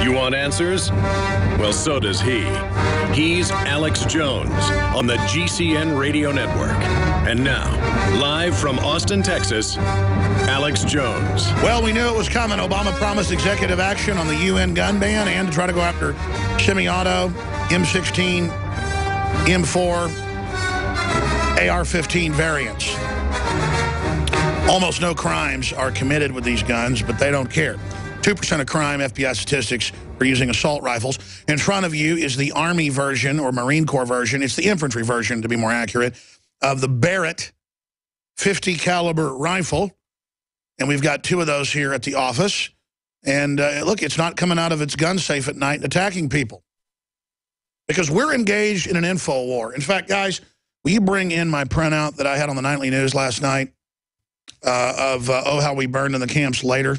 You want answers? Well, so does he. He's Alex Jones on the GCN Radio Network. And now, live from Austin, Texas, Alex Jones. Well, we knew it was coming. Obama promised executive action on the UN gun ban and to try to go after semi-auto, M16, M4, AR-15 variants. Almost no crimes are committed with these guns, but they don't care. 2% of crime, FBI statistics, for using assault rifles. In front of you is the Army version, or Marine Corps version. It's the infantry version, to be more accurate, of the Barrett 50 caliber rifle. And we've got two of those here at the office. And look, it's not coming out of its gun safe at night and attacking people. Because we're engaged in an info war. In fact, guys, will you bring in my printout that I had on the nightly news last night of, how we burned in the camps later?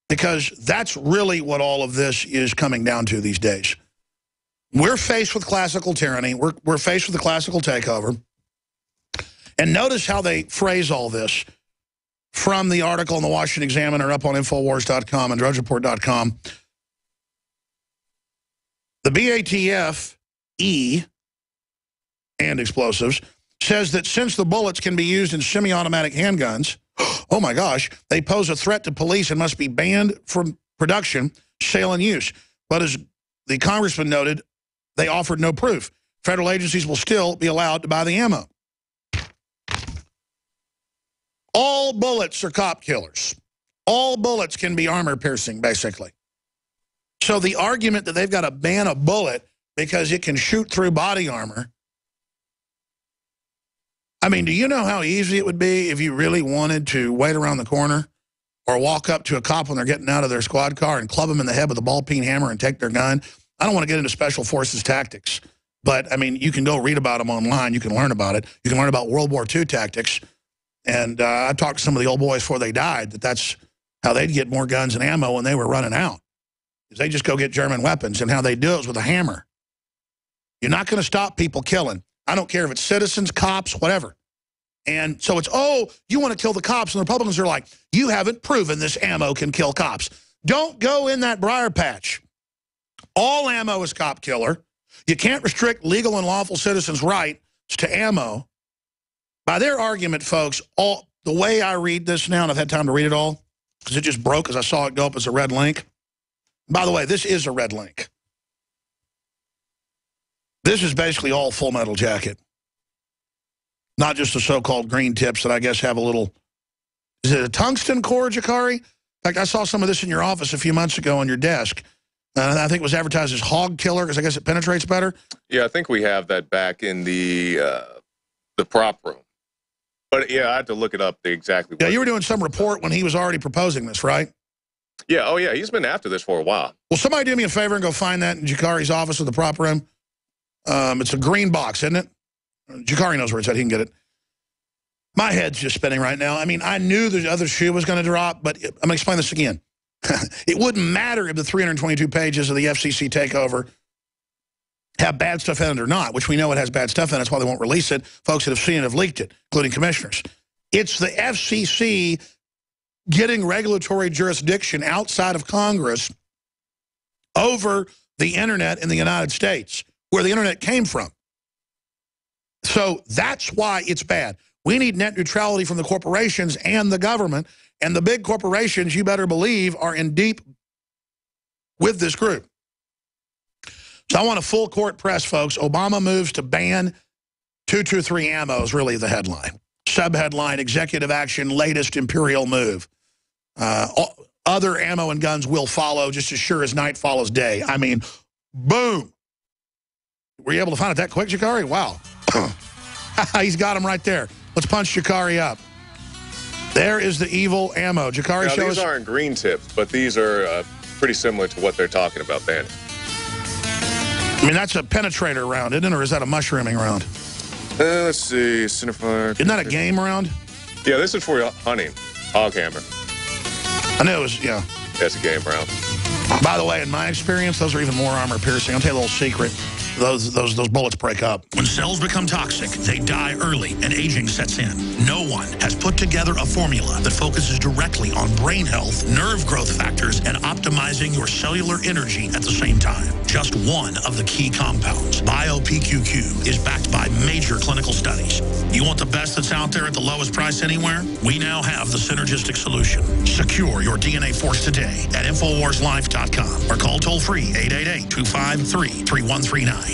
Because that's really what all of this is coming down to these days. We're faced with classical tyranny. We're faced with a classical takeover. And notice how they phrase all this from the article in the Washington Examiner up on Infowars.com and DrudgeReport.com. The BATF-E and explosives says that since the bullets can be used in semi-automatic handguns, oh my gosh, they pose a threat to police and must be banned from production, sale, and use. But as the congressman noted, they offered no proof. Federal agencies will still be allowed to buy the ammo. All bullets are cop killers. All bullets can be armor piercing, basically. So the argument that they've got to ban a bullet because it can shoot through body armor, I mean, do you know how easy it would be if you really wanted to wait around the corner or walk up to a cop when they're getting out of their squad car and club them in the head with a ball-peen hammer and take their gun? I don't want to get into special forces tactics, but, I mean, you can go read about them online. You can learn about it. You can learn about World War II tactics. And I talked to some of the old boys before they died that's how they'd get more guns and ammo when they were running out. Is they just go get German weapons, and how they do it is with a hammer. You're not going to stop people killing. I don't care if it's citizens, cops, whatever. And so it's, oh, you want to kill the cops. And the Republicans are like, you haven't proven this ammo can kill cops. Don't go in that briar patch. All ammo is cop killer. You can't restrict legal and lawful citizens' rights to ammo. By their argument, folks, the way I read this now, and I've had time to read it all, because it just broke as I saw it go up as a red link. By the way, this is a red link. This is basically all Full Metal Jacket. Not just the so-called green tips that I guess have a little... Is it a tungsten core, Jakari? In fact, I saw some of this in your office a few months ago on your desk. I think it was advertised as hog killer because I guess it penetrates better. Yeah, I think we have that back in the prop room. But, yeah, I had to look it up exactly. Yeah, you were doing some report when he was already proposing this, right? Yeah, oh, yeah, he's been after this for a while. Will somebody do me a favor and go find that in Jakari's office with the prop room? It's a green box, isn't it? Jakari knows where it's at. He can get it. My head's just spinning right now. I mean, I knew the other shoe was going to drop, but I'm going to explain this again. It wouldn't matter if the 322 pages of the FCC takeover have bad stuff in it or not, which we know it has bad stuff in it. That's why they won't release it. Folks that have seen it have leaked it, including commissioners. It's the FCC getting regulatory jurisdiction outside of Congress over the internet in the United States, where the internet came from. So that's why it's bad. We need net neutrality from the corporations and the government, and the big corporations, you better believe, are in deep with this group. So I want a full court press, folks. Obama moves to ban 223 ammo is really the headline. Subheadline, executive action, latest imperial move. Other ammo and guns will follow just as sure as night follows day. I mean, boom. Were you able to find it that quick, Jakari? Wow. He's got him right there. Let's punch Jakari up. There is the evil ammo. Jakari, show us. These aren't green tips, but these are pretty similar to what they're talking about banning. I mean, that's a penetrator round, isn't it? Or is that a mushrooming round? Let's see. Centerfire. Isn't that a game round? Yeah, this is for hunting. Hog hammer. I knew it was, yeah. That's a game round. By the way, in my experience, those are even more armor piercing. I'll tell you a little secret. those bullets break up. When cells become toxic, they die early and aging sets in. No one has put together a formula that focuses directly on brain health, nerve growth factors, and optimizing your cellular energy at the same time. Just one of the key compounds, BioPQQ, is backed by major clinical studies. You want the best that's out there at the lowest price anywhere? We now have the synergistic solution. Secure your DNA force today at InfoWarsLife.com or call toll-free 888-253-3139.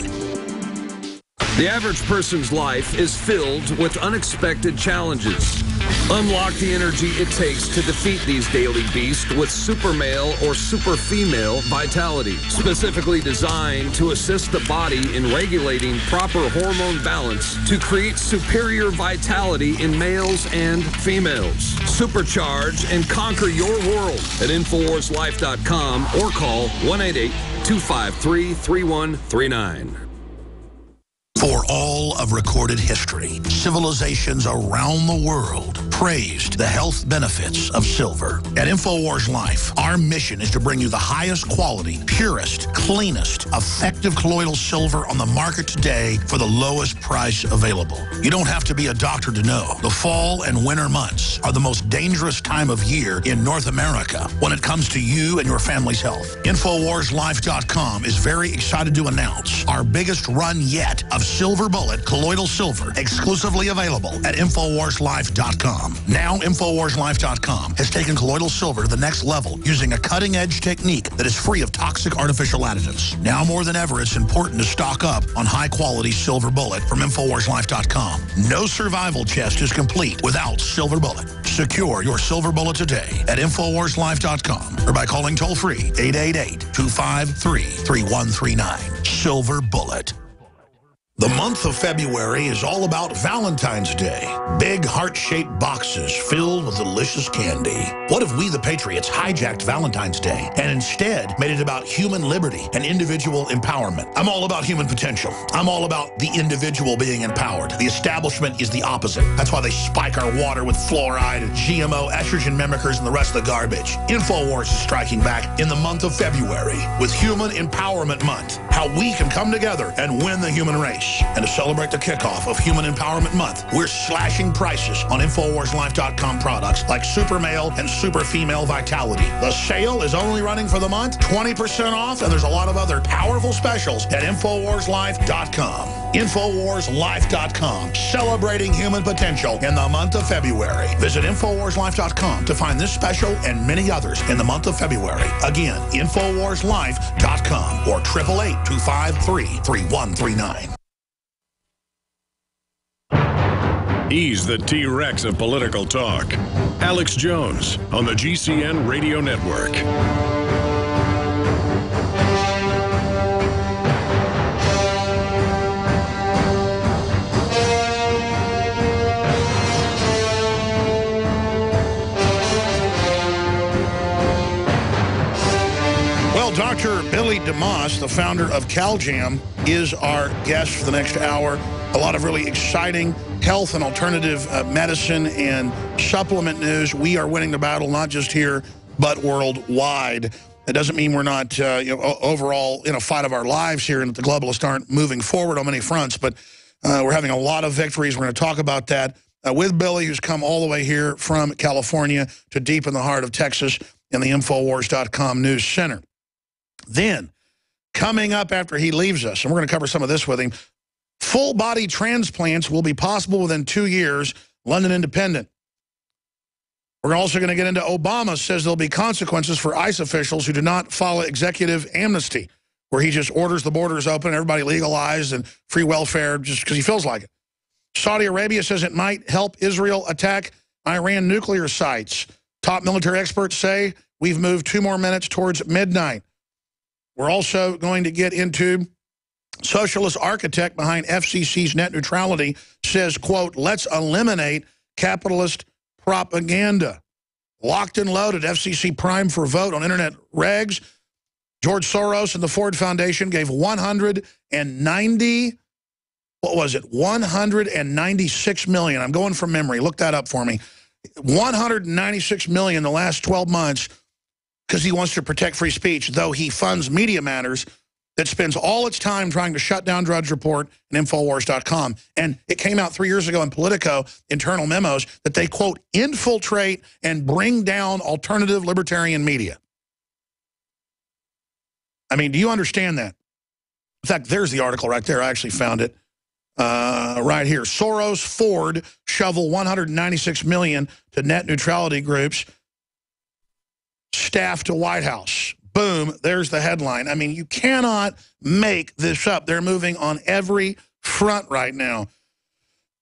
The average person's life is filled with unexpected challenges. Unlock the energy it takes to defeat these daily beasts with super male or super female vitality, specifically designed to assist the body in regulating proper hormone balance to create superior vitality in males and females. Supercharge and conquer your world at InfoWarsLife.com or call 1-888-253-3139. For all of recorded history, civilizations around the world praised the health benefits of silver. At InfoWars Life, our mission is to bring you the highest quality, purest, cleanest, effective colloidal silver on the market today for the lowest price available. You don't have to be a doctor to know. The fall and winter months are the most dangerous time of year in North America when it comes to you and your family's health. InfoWarsLife.com is very excited to announce our biggest run yet of Silver Bullet colloidal silver, exclusively available at InfoWarsLife.com. Now, InfoWarsLife.com has taken colloidal silver to the next level using a cutting-edge technique that is free of toxic artificial additives. Now more than ever, it's important to stock up on high-quality Silver Bullet from InfoWarsLife.com. No survival chest is complete without Silver Bullet. Secure your Silver Bullet today at InfoWarsLife.com or by calling toll-free 888-253-3139. Silver Bullet. The month of February is all about Valentine's Day. Big heart-shaped boxes filled with delicious candy. What if we, the Patriots, hijacked Valentine's Day and instead made it about human liberty and individual empowerment? I'm all about human potential. I'm all about the individual being empowered. The establishment is the opposite. That's why they spike our water with fluoride and GMO, estrogen mimickers, and the rest of the garbage. InfoWars is striking back in the month of February with Human Empowerment Month. How we can come together and win the human race. And to celebrate the kickoff of Human Empowerment Month, we're slashing prices on InfoWarsLife.com products like Super Male and Super Female Vitality. The sale is only running for the month, 20% off, and there's a lot of other powerful specials at InfoWarsLife.com. InfoWarsLife.com, celebrating human potential in the month of February. Visit InfoWarsLife.com to find this special and many others in the month of February. Again, InfoWarsLife.com or 888-253-3139. He's the T-Rex of political talk. Alex Jones on the GCN Radio Network. Well, Dr. Billy DeMoss, the founder of CalJam, is our guest for the next hour. A lot of really exciting health and alternative medicine and supplement news. We are winning the battle, not just here, but worldwide. It doesn't mean we're not overall in a fight of our lives here and that the globalists aren't moving forward on many fronts, but we're having a lot of victories. We're going to talk about that with Billy, who's come all the way here from California to deep in the heart of Texas in the Infowars.com News Center. Then, coming up after he leaves us, and we're going to cover some of this with him, full-body transplants will be possible within 2 years, London Independent. We're also going to get into Obama says there'll be consequences for ICE officials who do not follow executive amnesty, where he just orders the borders open, everybody legalized, and free welfare just because he feels like it. Saudi Arabia says it might help Israel attack Iran nuclear sites. Top military experts say we've moved 2 more minutes towards midnight. We're also going to get into socialist architect behind FCC's net neutrality says, quote, let's eliminate capitalist propaganda. Locked and loaded, FCC prime for vote on internet regs. George Soros and the Ford Foundation gave 196 million. I'm going from memory. Look that up for me. 196 million in the last 12 months because he wants to protect free speech, though he funds Media Matters, that spends all its time trying to shut down Drudge Report and Infowars.com. And it came out 3 years ago in Politico, internal memos, that they, quote, infiltrate and bring down alternative libertarian media. I mean, do you understand that? In fact, there's the article right there. I actually found it right here. Soros, Ford shovel $196 million to net neutrality groups. Staff to White House. Boom, there's the headline. I mean, you cannot make this up. They're moving on every front right now.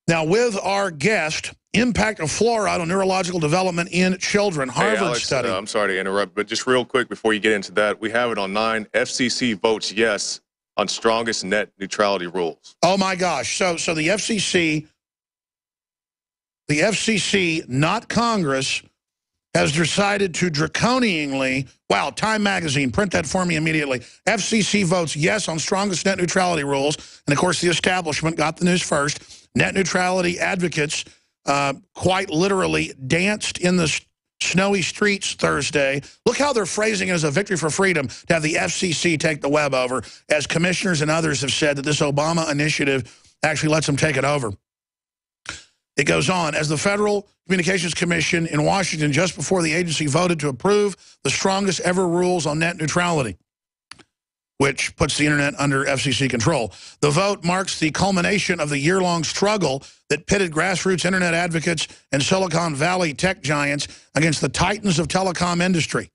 Now, with our guest, impact of fluoride on neurological development in children, Harvard Alex, study. I'm sorry to interrupt, but just real quick before you get into that, we have it on 9. FCC votes yes on strongest net neutrality rules. Oh, my gosh. So the FCC, not Congress, has decided to draconianly, wow, Time Magazine, print that for me immediately. FCC votes yes on strongest net neutrality rules. And, of course, the establishment got the news first. Net neutrality advocates quite literally danced in the snowy streets Thursday. Look how they're phrasing it as a victory for freedom to have the FCC take the web over, as commissioners and others have said that this Obama initiative actually lets them take it over. It goes on, as the Federal Communications Commission in Washington, just before the agency voted to approve the strongest ever rules on net neutrality, which puts the internet under FCC control. The vote marks the culmination of the year-long struggle that pitted grassroots internet advocates and Silicon Valley tech giants against the titans of telecom industry.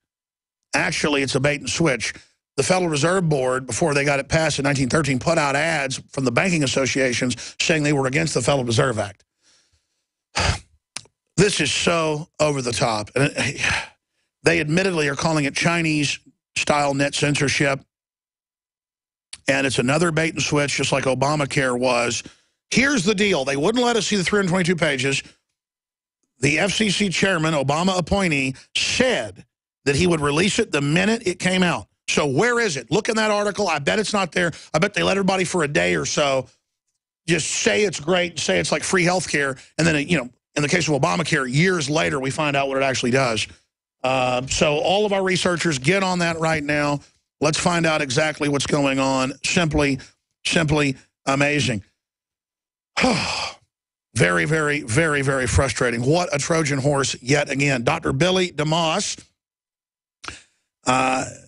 Actually, it's a bait and switch. The Federal Reserve Board, before they got it passed in 1913, put out ads from the banking associations saying they were against the Federal Reserve Act. This is so over the top. And they admittedly are calling it Chinese-style net censorship. And it's another bait and switch, just like Obamacare was. Here's the deal. They wouldn't let us see the 322 pages. The FCC chairman, Obama appointee, said that he would release it the minute it came out. So where is it? Look in that article. I bet it's not there. I bet they let everybody for a day or so just say it's great, say it's like free health care, and then, you know, in the case of Obamacare, years later, we find out what it actually does. So all of our researchers, get on that right now. Let's find out exactly what's going on. Simply amazing. Very, very, very, very frustrating. What a Trojan horse yet again. Dr. Billy DeMoss,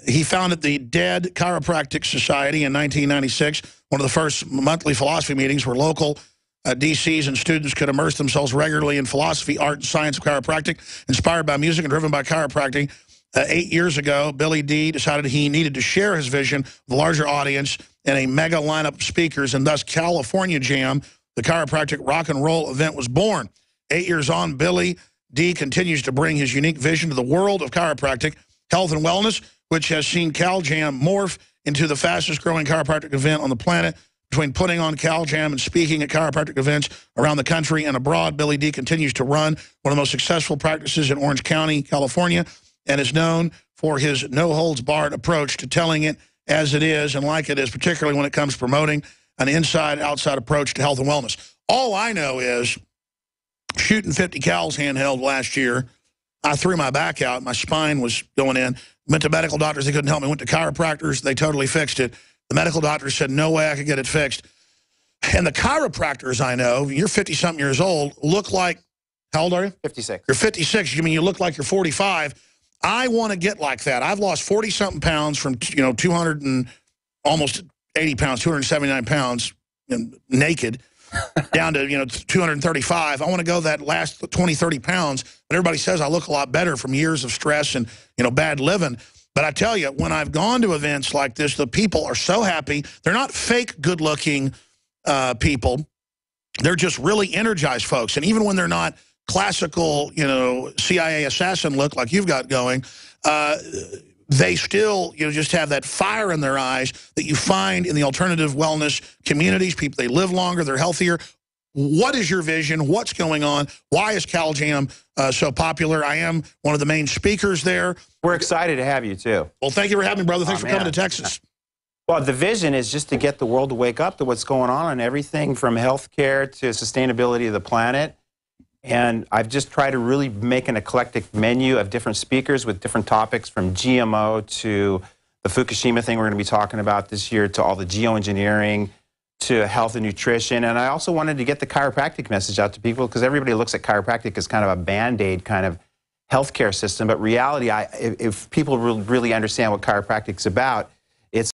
he founded the Dead Chiropractic Society in 1996, one of the first monthly philosophy meetings where local DCs and students could immerse themselves regularly in philosophy, art, and science of chiropractic, inspired by music and driven by chiropractic. 8 years ago, Billy D decided he needed to share his vision with a larger audience and a mega lineup of speakers, and thus California Jam, the chiropractic rock and roll event, was born. 8 years on, Billy D continues to bring his unique vision to the world of chiropractic, health, and wellness, which has seen Cal Jam morph into the fastest growing chiropractic event on the planet. Between putting on Cal Jam and speaking at chiropractic events around the country and abroad, Billy D continues to run one of the most successful practices in Orange County, California, and is known for his no-holds-barred approach to telling it as it is and like it is, particularly when it comes to promoting an inside-outside approach to health and wellness. All I know is shooting 50 cals handheld last year, I threw my back out. My spine was going in. Went to medical doctors. They couldn't help me. Went to chiropractors. They totally fixed it. The medical doctor said, no way I could get it fixed. And the chiropractors I know, you're 50-something years old, look like, how old are you? 56. You're 56. You mean you look like you're 45. I want to get like that. I've lost 40-something pounds from, 200 and almost 80 pounds, 279 pounds, naked, down to, 235. I want to go that last 20, 30 pounds. But everybody says I look a lot better from years of stress and, bad living. But I tell you, when I've gone to events like this, the people are so happy. They're not fake good-looking people. They're just really energized folks. And even when they're not classical, CIA assassin look like you've got going, they still, just have that fire in their eyes that you find in the alternative wellness communities. People, they live longer, they're healthier. What is your vision? What's going on? Why is Cal Jam so popular? I am one of the main speakers there. We're excited to have you, too. Well, thank you for having me, brother. Thanks for coming to Texas. Well, the vision is just to get the world to wake up to what's going on and everything from healthcare to sustainability of the planet. And I've just tried to really make an eclectic menu of different speakers with different topics, from GMO to the Fukushima thing we're going to be talking about this year, to all the geoengineering, to health and nutrition. And I also wanted to get the chiropractic message out to people, because everybody looks at chiropractic as kind of a Band-Aid kind of healthcare system. But reality, if people really understand what chiropractic is about,